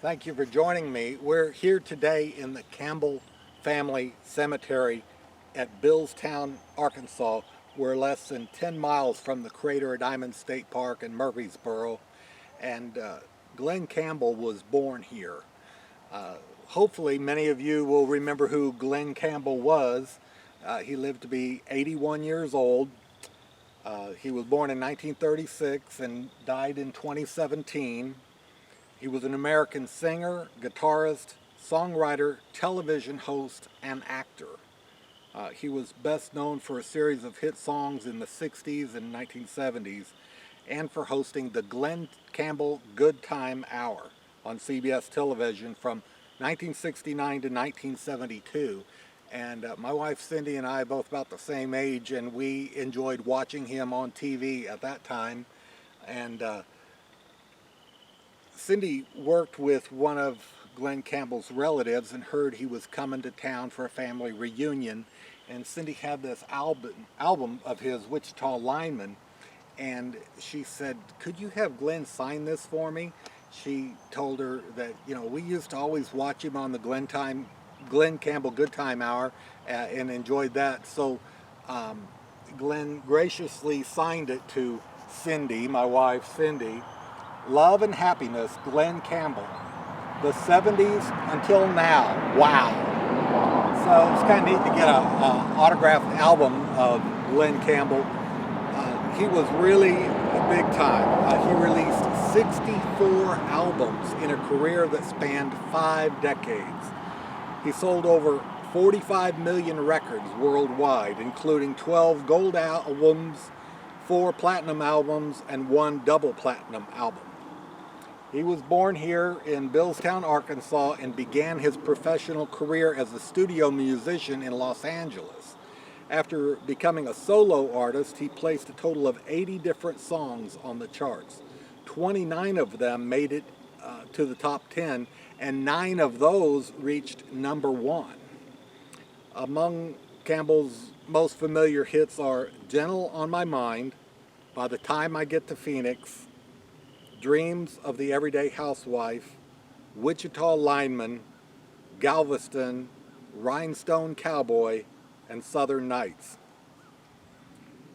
Thank you for joining me. We're here today in the Campbell family cemetery at Billstown, Arkansas. We're less than 10 miles from the Crater of Diamond State Park in Murfreesboro. And Glen Campbell was born here. Hopefully many of you will remember who Glen Campbell was. He lived to be 81 years old. He was born in 1936 and died in 2017. He was an American singer, guitarist, songwriter, television host, and actor. He was best known for a series of hit songs in the 60s and 1970s and for hosting the Glen Campbell Good Time Hour on CBS television from 1969 to 1972. And my wife Cindy and I are both about the same age, and we enjoyed watching him on TV at that time. And Cindy worked with one of Glen Campbell's relatives and heard he was coming to town for a family reunion. And Cindy had this album of his, Wichita Lineman, and she said, "Could you have Glen sign this for me?" She told her that, we used to always watch him on the Glen Campbell Good Time Hour and enjoyed that. So Glen graciously signed it to Cindy, my wife Cindy. Love and Happiness, Glen Campbell. The 70s until now. Wow. So it's kind of neat to get an autographed album of Glen Campbell. He was really big time. He released 64 albums in a career that spanned 5 decades. He sold over 45 million records worldwide, including 12 gold albums, 4 platinum albums, and 1 double platinum album. He was born here in Billstown, Arkansas, and began his professional career as a studio musician in Los Angeles. After becoming a solo artist, he placed a total of 80 different songs on the charts. 29 of them made it to the top 10, and 9 of those reached #1. Among Campbell's most familiar hits are Gentle on My Mind, By the Time I Get to Phoenix, Dreams of the Everyday Housewife, Wichita Lineman, Galveston, Rhinestone Cowboy, and Southern Nights.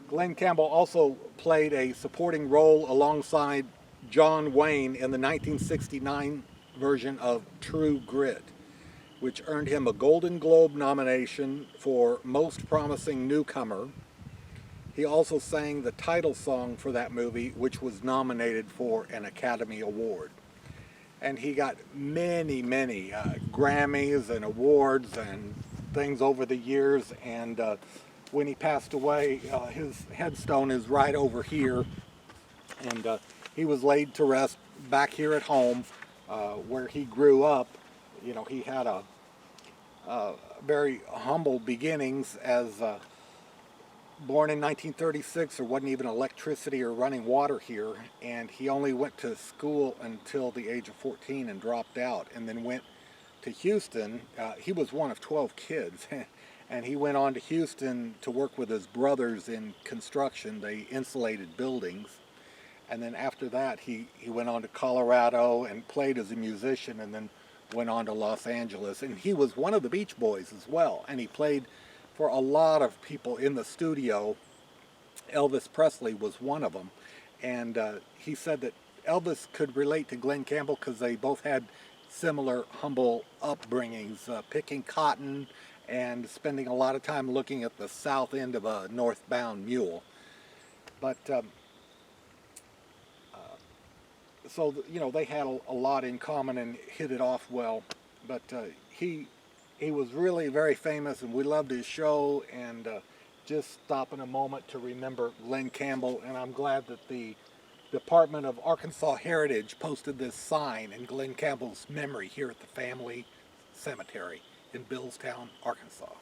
Glen Campbell also played a supporting role alongside John Wayne in the 1969 version of True Grit, which earned him a Golden Globe nomination for Most Promising Newcomer. He also sang the title song for that movie, which was nominated for an Academy Award. And he got many Grammys and awards and things over the years. And when he passed away, his headstone is right over here. And he was laid to rest back here at home where he grew up. He had a very humble beginnings as born in 1936. There wasn't even electricity or running water here, and he only went to school until the age of 14 and dropped out, and then went to Houston. He was one of 12 kids, and he went on to Houston to work with his brothers in construction. They insulated buildings, and then after that he went on to Colorado and played as a musician, and then went on to Los Angeles. And he was one of the Beach Boys as well, and he played for a lot of people in the studio. Elvis Presley was one of them, and he said that Elvis could relate to Glen Campbell because they both had similar humble upbringings, picking cotton and spending a lot of time looking at the south end of a northbound mule. But so they had a lot in common and hit it off well. But he was really very famous, and we loved his show. And just stopping a moment to remember Glen Campbell, and I'm glad that the Department of Arkansas Heritage posted this sign in Glen Campbell's memory here at the family cemetery in Billstown, Arkansas.